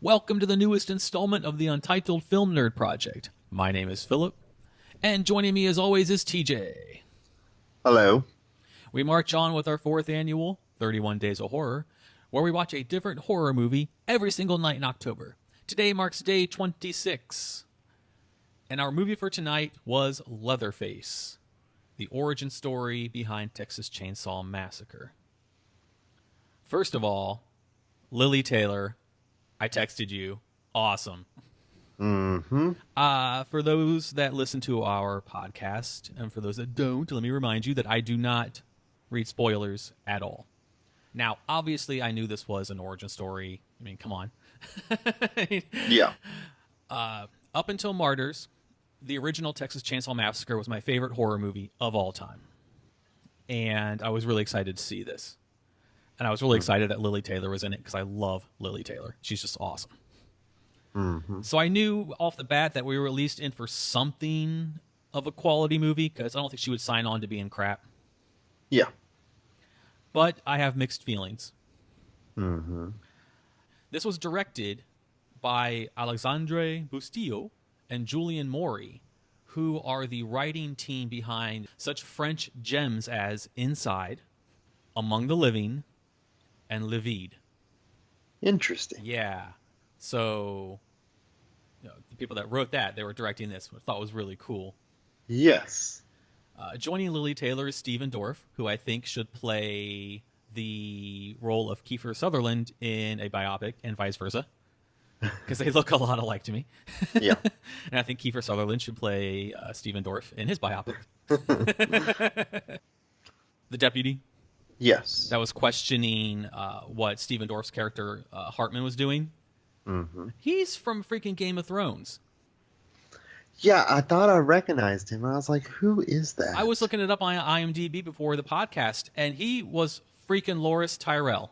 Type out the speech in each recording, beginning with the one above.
Welcome to the newest installment of the Untitled Film Nerd Project. My name is Philip, and joining me as always is TJ. Hello. We march on with our fourth annual 31 Days of Horror, where we watch a different horror movie every single night in October. Today marks day 26, and our movie for tonight was Leatherface, the origin story behind Texas Chainsaw Massacre. First of all, Lily Taylor, I texted you. Awesome. Mm-hmm. For those that listen to our podcast, and for those that don't, let me remind you that I do not read spoilers at all. Now, obviously, I knew this was an origin story. I mean, come on. Yeah. Up until Martyrs, the original Texas Chainsaw Massacre was my favorite horror movie of all time. And I was really excited to see this. And I was really excited that Lily Taylor was in it because I love Lily Taylor. She's just awesome. Mm-hmm. So I knew off the bat that we were at least in for something of a quality movie because I don't think she would sign on to being crap. Yeah. But I have mixed feelings. Mm-hmm. This was directed by Alexandre Bustillo and Julian Maury, who are the writing team behind such French gems as Inside, Among the Living, and Le Vide. Interesting. Yeah. So, the people that wrote that, they were directing this, which I thought was really cool. Yes. Joining Lily Taylor is Stephen Dorff, who I think should play the role of Kiefer Sutherland in a biopic, and vice versa, because they look a lot alike to me. Yeah. And I think Kiefer Sutherland should play Stephen Dorff in his biopic. The deputy. Yes. That was questioning what Stephen Dorff's character Hartman was doing. Mm-hmm. He's from freaking Game of Thrones. Yeah, I thought I recognized him. I was like, who is that? I was looking it up on IMDb before the podcast, and he was freaking Loris Tyrell.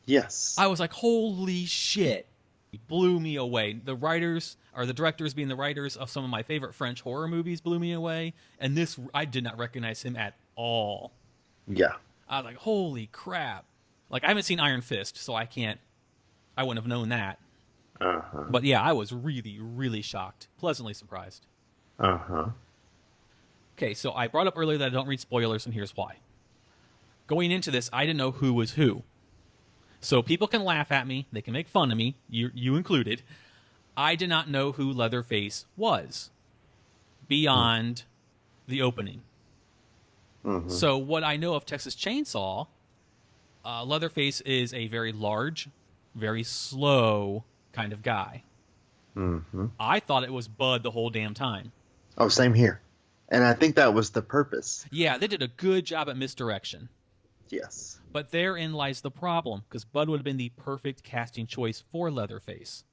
Yes. I was like, holy shit. He blew me away. The writers, or the directors being the writers of some of my favorite French horror movies blew me away. And this, I did not recognize him at all. Yeah. I was like, holy crap. Like, I haven't seen Iron Fist, so I wouldn't have known that. Uh-huh. But yeah, I was really, really shocked. Pleasantly surprised. Uh-huh. Okay, so I brought up earlier that I don't read spoilers, and here's why. Going into this, I didn't know who was who. So people can laugh at me, they can make fun of me, you included. I did not know who Leatherface was beyond the opening. Mm-hmm. So what I know of Texas Chainsaw, Leatherface is a very large, very slow kind of guy. Mm-hmm. I thought it was Bud the whole damn time. Oh, same here. And I think that was the purpose. Yeah, they did a good job at misdirection. Yes. But therein lies the problem, because Bud would have been the perfect casting choice for Leatherface.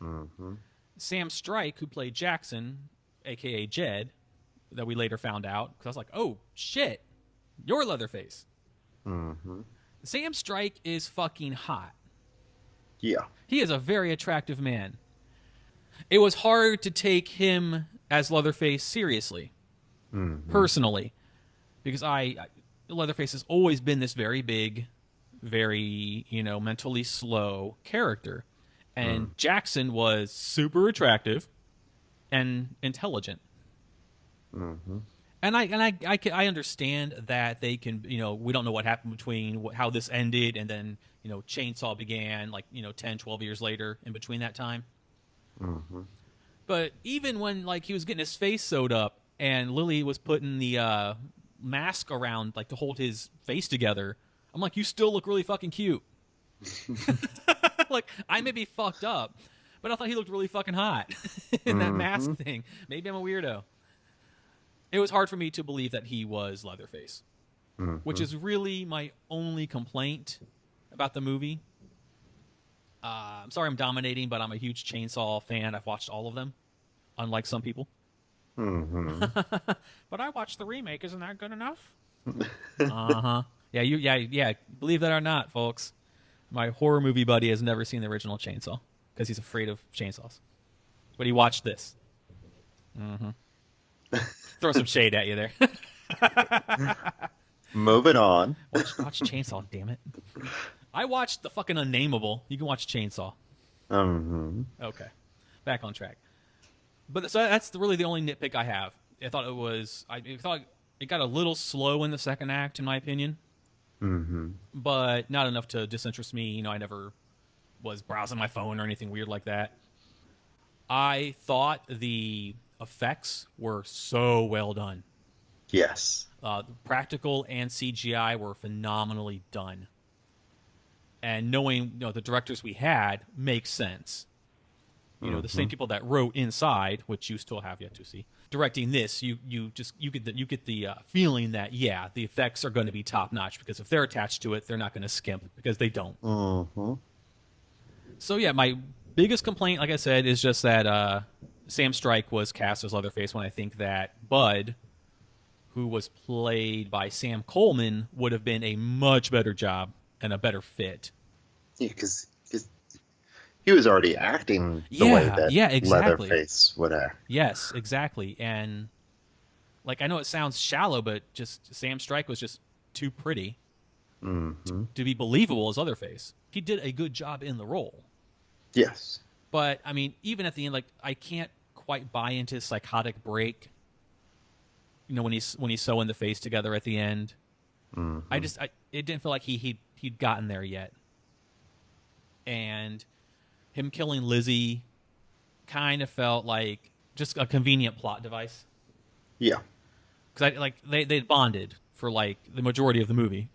Mm-hmm. Sam Strike, who played Jackson, a.k.a. Jed, that we later found out, because I was like, oh, shit, you're Leatherface. Mm-hmm. Sam Strike is fucking hot. Yeah. He is a very attractive man. It was hard to take him as Leatherface seriously, personally, because Leatherface has always been this very big, very, mentally slow character. And Jackson was super attractive and intelligent. Mm-hmm. And I understand that they can, we don't know what happened between how this ended and then, Chainsaw began 10, 12 years later in between that time. Mm-hmm. But even when he was getting his face sewed up and Lily was putting the mask around to hold his face together, I'm like, you still look really fucking cute. I may be fucked up, but I thought he looked really fucking hot in that mask thing. Maybe I'm a weirdo. It was hard for me to believe that he was Leatherface, which is really my only complaint about the movie. I'm sorry I'm dominating, but I'm a huge Chainsaw fan. I've watched all of them, unlike some people. Mm-hmm. But I watched the remake. Isn't that good enough? Uh-huh. Yeah, believe that or not, folks. My horror movie buddy has never seen the original Chainsaw because he's afraid of chainsaws. But he watched this. Mm-hmm. Throw some shade at you there. Moving on. Watch Chainsaw, damn it. I watched the fucking Unnameable. You can watch Chainsaw. Okay, back on track. But so that's really the only nitpick I have. I thought it got a little slow in the second act, in my opinion, but not enough to disinterest me. I never was browsing my phone or anything weird like that. I thought the effects were so well done. Yes. Practical and CGI were phenomenally done. And knowing the directors we had makes sense. The same people that wrote Inside, which you still have yet to see, directing this, you get the feeling that the effects are going to be top notch, because if they're attached to it, they're not going to skimp, because they don't. So my biggest complaint, like I said, is just that Sam Strike was cast as Leatherface, when I think that Bud, who was played by Sam Coleman, would have been a much better job and a better fit. Yeah, because he was already acting the way that exactly. Leatherface would act. Yes, exactly. And I know it sounds shallow, but just Sam Strike was just too pretty to be believable as Leatherface. He did a good job in the role. Yes. But I mean, even at the end, I can't quite buy into his psychotic break. When he's sewing the face together at the end, it didn't feel like he'd gotten there yet. And him killing Lizzie kind of felt like just a convenient plot device. Yeah. Because they bonded for the majority of the movie.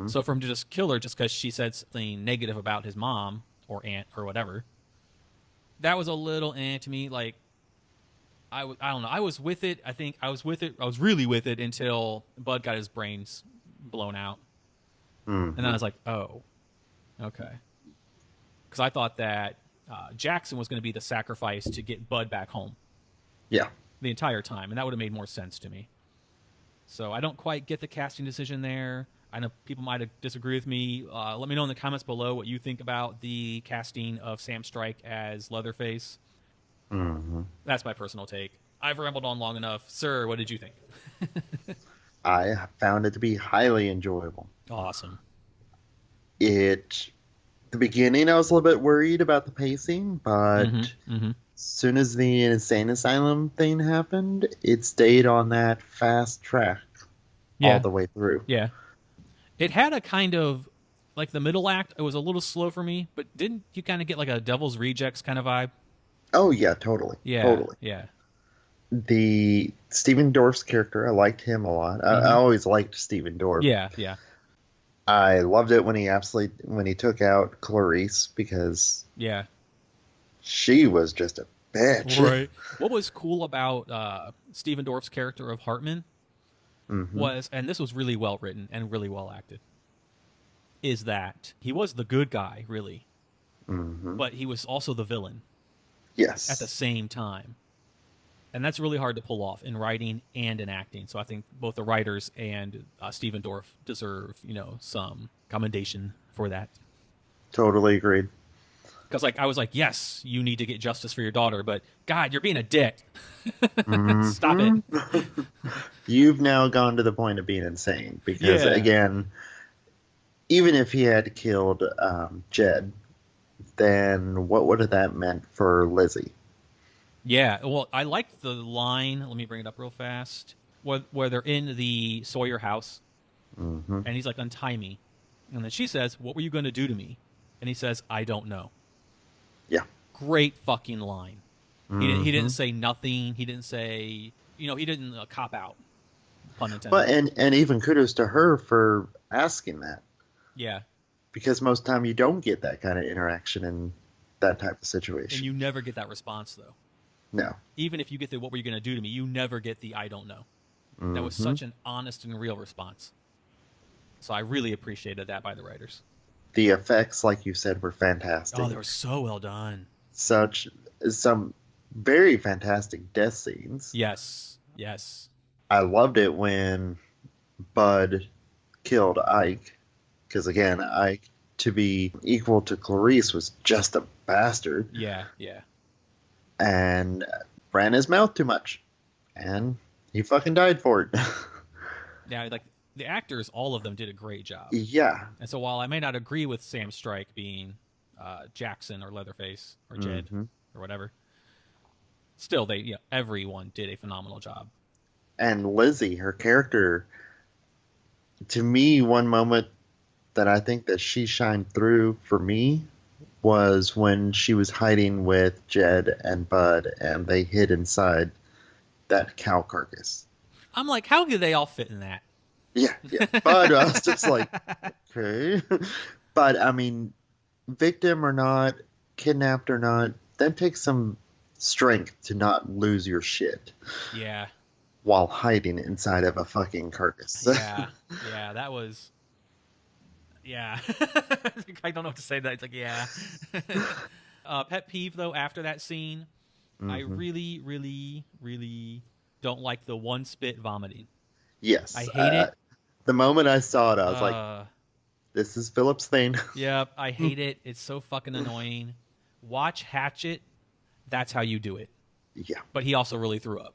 So for him to just kill her just because she said something negative about his mom or aunt or whatever, that was a little to me. I don't know. I was with it. I think I was with it. I was really with it until Bud got his brains blown out. And then I was like, oh, okay. Because I thought that Jackson was going to be the sacrifice to get Bud back home. Yeah. The entire time. And that would have made more sense to me. So I don't quite get the casting decision there. I know people might disagree with me. Let me know in the comments below what you think about the casting of Sam Strike as Leatherface. That's my personal take. I've rambled on long enough. Sir, what did you think? I found it to be highly enjoyable. Awesome. The beginning, I was a little bit worried about the pacing, but as soon as the insane asylum thing happened, it stayed on that fast track all the way through. Yeah. It had a kind of, the middle act, it was a little slow for me, but didn't you kind of get a Devil's Rejects kind of vibe? Oh, yeah, totally. Yeah, totally. Yeah. The Stephen Dorff's character, I liked him a lot. I always liked Stephen Dorff. Yeah, yeah. I loved it when he took out Clarice, because she was just a bitch. Right. What was cool about Stephen Dorff's character of Hartman was, and this was really well written and really well acted, is that he was the good guy, really, but he was also the villain. Yes. At the same time. And that's really hard to pull off in writing and in acting. So I think both the writers and Stephen Dorff deserve, some commendation for that. Totally agreed. Because I was like, yes, you need to get justice for your daughter, but God, you're being a dick. Stop it. You've now gone to the point of being insane. Because again, even if he had killed Jed, then what would have that meant for Lizzie? Yeah, well, I liked the line. Let me bring it up real fast. Where they're in the Sawyer house, and he's like, untie me. And then she says, what were you going to do to me? And he says, I don't know. Yeah. Great fucking line. He didn't say nothing. He didn't say, he didn't cop out. Pun intended. But, and even kudos to her for asking that. Yeah. Because most of the time you don't get that kind of interaction in that type of situation. And you never get that response, though. No. Even if you get the what were you going to do to me, you never get the I don't know. That was such an honest and real response. So I really appreciated that by the writers. The effects, like you said, were fantastic. Oh, they were so well done. Some very fantastic death scenes. Yes. Yes. I loved it when Bud killed Ike. Because, again, Ike, to be equal to Clarice, was just a bastard. Yeah, yeah. And ran his mouth too much. And he fucking died for it. Yeah, the actors, all of them did a great job. Yeah. And so while I may not agree with Sam Strike being Jackson or Leatherface or Jed Mm-hmm. or whatever. Still, everyone did a phenomenal job. And Lizzie, her character, to me, one moment that I think that she shined through for me was when she was hiding with Jed and Bud, and they hid inside that cow carcass. I'm like, how did they all fit in that? Yeah, yeah. Bud, I was just like, okay. But I mean, victim or not, kidnapped or not, that takes some strength to not lose your shit Yeah. while hiding inside of a fucking carcass. Yeah. Yeah, that was... Yeah. I don't know what to say to that. It's like, yeah. Pet peeve, though, after that scene, I really, really, really don't like the one spit vomiting. Yes. I hate it. The moment I saw it, I was like, this is Philip's thing. Yep, I hate it. It's so fucking annoying. Watch Hatchet. That's how you do it. Yeah. But he also really threw up.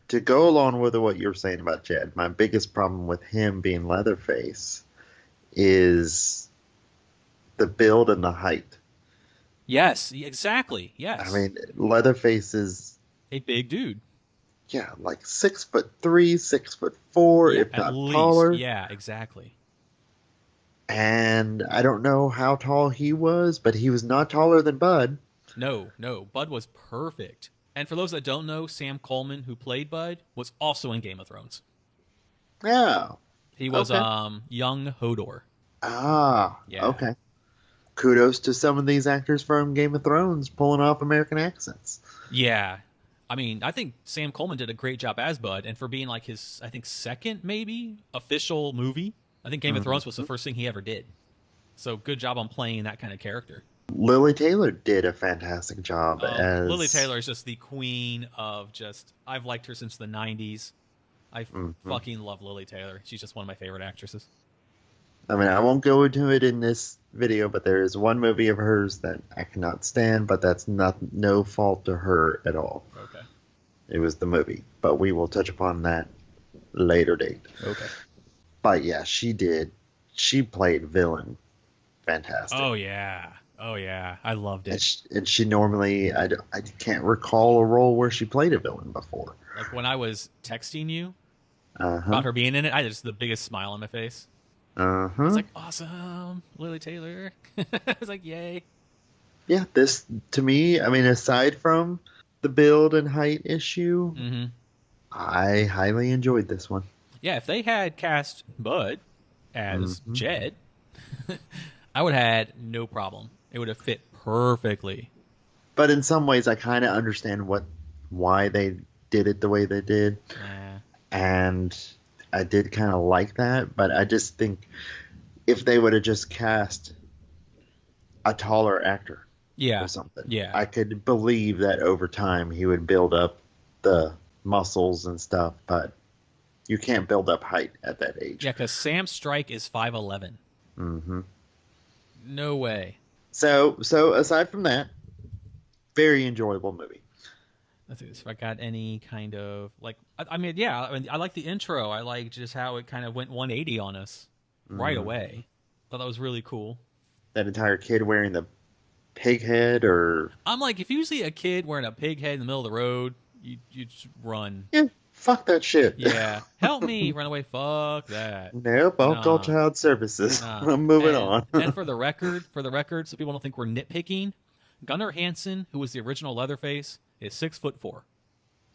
To go along with what you're saying about Jed, my biggest problem with him being Leatherface is the build and the height. Yes, exactly. Yes. I mean, Leatherface is a big dude. Yeah, like 6'3", 6'4", Yeah, if at not least. taller. Yeah, exactly. And I don't know how tall he was, but he was not taller than Bud. No. Bud was perfect. And for those that don't know, Sam Coleman, who played Bud, was also in Game of Thrones. Yeah. He was Okay. young Hodor. Ah, Yeah. okay. Kudos to some of these actors from Game of Thrones pulling off American accents. Yeah. I mean, I think Sam Coleman did a great job as Bud, and for being like his, I think, second, maybe, official movie, I think Game of Thrones was the first thing he ever did. So good job on playing that kind of character. Lily Taylor did a fantastic job as... Lily Taylor is just the queen of just... I've liked her since the 90s. I fucking love Lily Taylor. She's just one of my favorite actresses. I mean, I won't go into it in this video, but there is one movie of hers that I cannot stand, but that's no fault to her at all. Okay. It was the movie, but we will touch upon that later date. Okay. But yeah, she did. She played villain fantastic. Oh, yeah. I loved it. And she normally, I can't recall a role where she played a villain before. Like when I was texting you about her being in it, I had just the biggest smile on my face. I was like, awesome, Lily Taylor. I was like, yay. Yeah, this, to me, I mean, aside from the build and height issue, I highly enjoyed this one. Yeah, if they had cast Bud as Jed, I would have had no problem. It would have fit perfectly. But in some ways, I kind of understand why they did it the way they did. And I did kind of like that, but I just think if they would have just cast a taller actor or something, I could believe that over time he would build up the muscles and stuff, but you can't build up height at that age. Yeah, because Sam Strike is 5'11". No way. So aside from that, very enjoyable movie. Let's see if I got any kind of like. I mean, I like the intro. I like just how it kind of went 180 on us right away. Thought that was really cool. That entire kid wearing the pig head, or I'm like, if you see a kid wearing a pig head in the middle of the road, you just run. Yeah, fuck that shit. Yeah, help me, run away. Fuck that. Nope, I'll call child services. I'm moving on. And for the record, so people don't think we're nitpicking, Gunnar Hansen, who was the original Leatherface, is 6'4".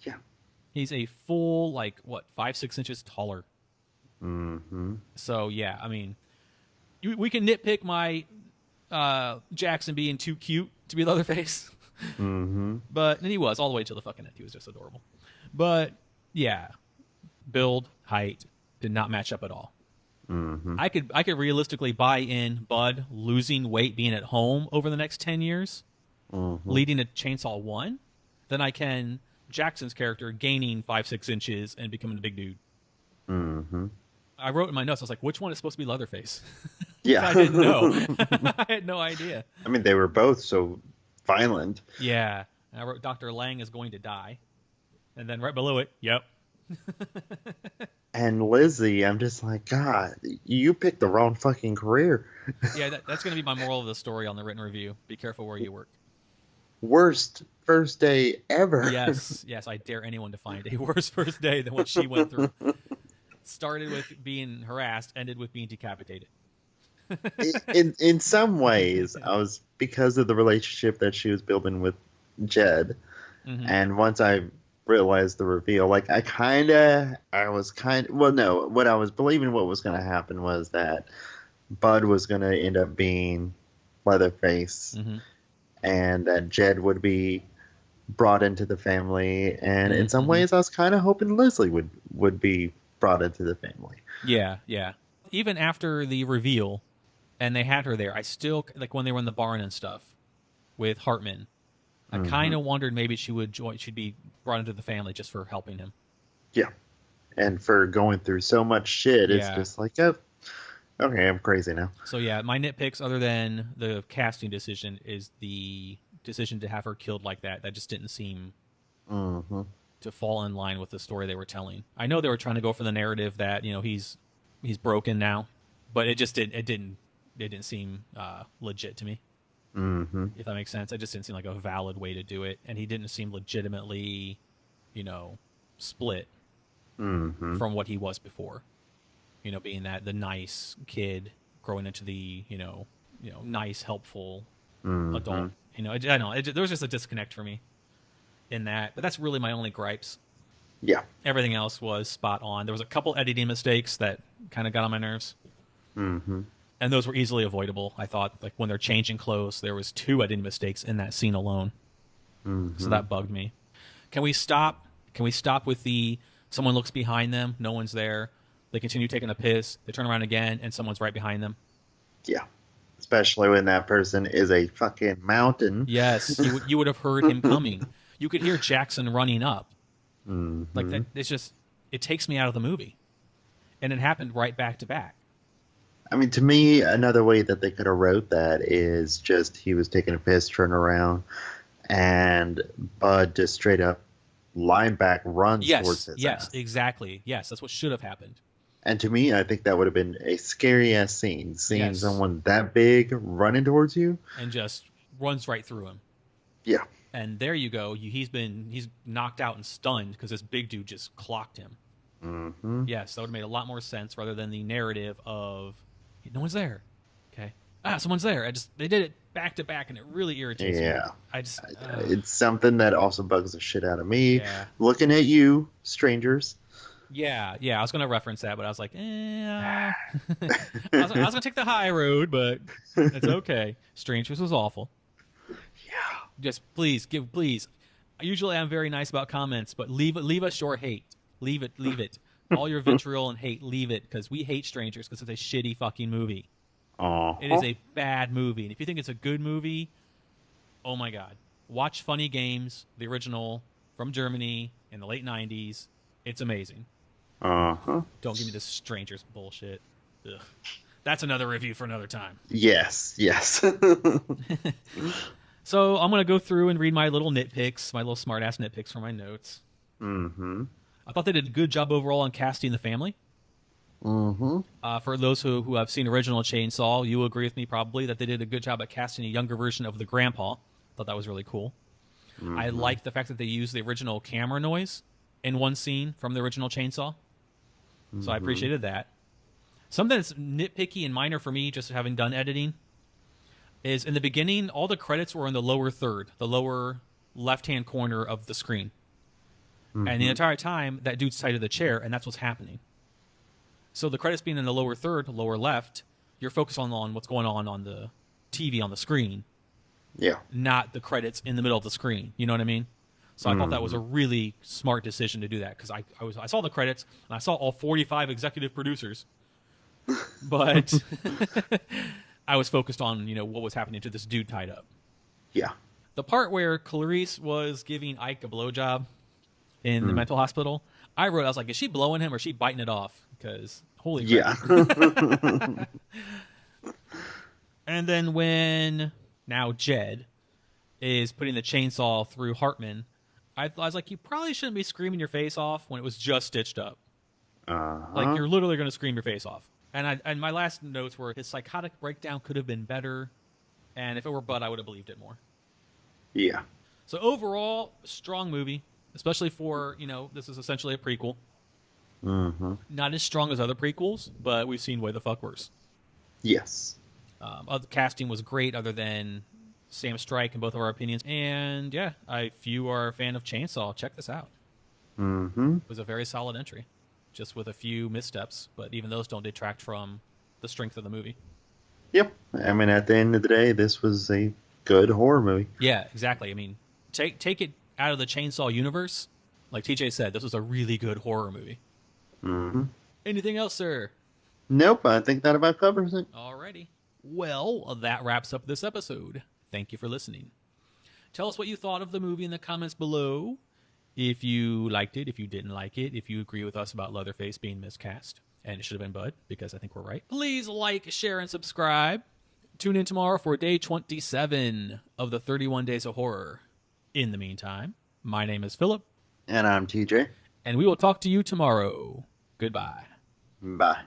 Yeah. He's a full, 5-6 inches taller. So, yeah, I mean, we can nitpick my Jackson being too cute to be Leatherface. But, and he was, all the way to the fucking end. He was just adorable. But, yeah, build, height, did not match up at all. I could realistically buy in Bud losing weight being at home over the next 10 years, leading to Chainsaw 1. Then I can Jackson's character gaining 5-6 inches and becoming a big dude. I wrote in my notes, I was like, which one is supposed to be Leatherface? Yeah. I didn't know. I had no idea. I mean, they were both so violent. Yeah. And I wrote Dr. Lang is going to die. And then right below it, yep. And Lizzie, I'm just like, God, you picked the wrong fucking career. Yeah, that's going to be my moral of the story on the written review. Be careful where you work. Worst first day ever. Yes, yes, I dare anyone to find a worse first day than what she went through. Started with being harassed, ended with being decapitated. In some ways, I was because of the relationship that she was building with Jed, Mm-hmm. and once I realized the reveal, like I was kind. Well, no, what I was believing what was going to happen was that Bud was going to end up being Leatherface, Mm-hmm. and that Jed would be brought into the family. And in some Mm-hmm. ways, I was kind of hoping Leslie would be brought into the family. Yeah, yeah. Even after the reveal, and they had her there, I still like when they were in the barn and stuff with Hartman. I kind Hmm. of wondered maybe she'd be brought into the family just for helping him. Yeah, and for going through so much shit, it's Yeah. just like, oh, okay, I'm crazy now. So yeah, my nitpicks, other than the casting decision, is the decision to have her killed like that. That just didn't seem Hmm. to fall in line with the story they were telling. I know they were trying to go for the narrative that he's broken now, but it didn't seem legit to me. Hmm. If that makes sense, it just didn't seem like a valid way to do it, and he didn't seem legitimately, split Hmm. from what he was before. Being that the nice kid growing into the nice helpful Hmm. adult. I don't know. There was just a disconnect for me in that, but that's really my only gripes. Yeah. Everything else was spot on. There was a couple editing mistakes that kind of got on my nerves, Hmm. and those were easily avoidable. I thought, like when they're changing clothes, there was 2 editing mistakes in that scene alone, so Hmm. that bugged me. Can we stop? Can we stop with the someone looks behind them, no one's there, they continue taking a piss, they turn around again, and someone's right behind them? Yeah. Especially when that person is a fucking mountain. Yes, you would have heard him coming. You could hear Jackson running up. Like Hmm. that. It's just it takes me out of the movie, and it happened right back to back. I mean, to me, another way that they could have wrote that is just he was taking a piss, turn around, and Bud just straight up line back runs towards Yes, his yes, ass. exactly. Yes, that's what should have happened. And to me, I think that would have been a scary ass scene, seeing Yes, someone that big running towards you. and just runs right through him. Yeah. And there you go. He's knocked out and stunned because this big dude just clocked him. Hmm. Yes, that would have made a lot more sense rather than the narrative of no one's there. Okay, someone's there. They did it back to back, and it really irritates me. Yeah. I just It's something that also bugs the shit out of me. yeah. Looking at you, strangers. Yeah, yeah. I was gonna reference that, but I was like, I was gonna take the high road, but it's okay. Strangers was awful. Yeah. Just please. Usually I'm very nice about comments, but leave us your hate. Leave it. All your vitriol and hate, leave it, because we hate Strangers because it's a shitty fucking movie. It is Uh-huh. a bad movie, and if you think it's a good movie, oh my god, watch Funny Games, the original from Germany in the late '90s. It's amazing. Uh-huh. Don't give me this Strangers bullshit. Ugh. That's another review for another time. Yes, yes. So I'm gonna go through and read my little nitpicks, my little smart ass nitpicks from my notes. Mm-hmm. I thought they did a good job overall on casting the family. Mm-hmm. For those who have seen original Chainsaw, you will agree with me probably that they did a good job at casting a younger version of the grandpa. Thought that was really cool. I Mm-hmm. like the fact that they used the original camera noise in one scene from the original Chainsaw. So I Mm-hmm. appreciated that. Something that's nitpicky and minor for me, just having done editing, is in the beginning, all the credits were in the lower third, the lower left-hand corner of the screen. And the Mm-hmm. entire time, that dude's tied to the chair, and that's what's happening. So the credits being in the lower third, lower left, you're focused on what's going on the TV on the screen, Yeah. not the credits in the middle of the screen. You know what I mean? So I thought that was Mm-hmm. a really smart decision to do that, because I saw the credits and I saw all 45 executive producers, but I was focused on what was happening to this dude tied up. Yeah. The part where Clarice was giving Ike a blowjob in the Mm. mental hospital, I was like, is she blowing him or is she biting it off? Because holy Yeah. crap. And then when now Jed is putting the chainsaw through Hartman, I was like, you probably shouldn't be screaming your face off when it was just stitched up. Like, you're literally going to scream your face off. And my last notes were his psychotic breakdown could have been better, and if it were Bud, I would have believed it more. Yeah. So overall, strong movie, especially for, this is essentially a prequel. Mm-hmm. Not as strong as other prequels, but we've seen way the fuck worse. Yes. Other casting was great, other than Sam Strike in both of our opinions. And yeah, if you are a fan of Chainsaw, check this out. Mm-hmm. It was a very solid entry, just with a few missteps, but even those don't detract from the strength of the movie. Yep. I mean, at the end of the day, this was a good horror movie. Yeah, exactly. I mean, take it out of the Chainsaw universe. Like TJ said, this was a really good horror movie. Mm-hmm. Anything else, sir? Nope, I think that about covers it. Alrighty. Well, that wraps up this episode. Thank you for listening. Tell us what you thought of the movie in the comments below. If you liked it, if you didn't like it, if you agree with us about Leatherface being miscast, and it should have been Bud, because I think we're right. Please like, share, and subscribe. Tune in tomorrow for day 27 of the 31 Days of Horror. In the meantime, my name is Philip. And I'm TJ. And we will talk to you tomorrow. Goodbye. Bye.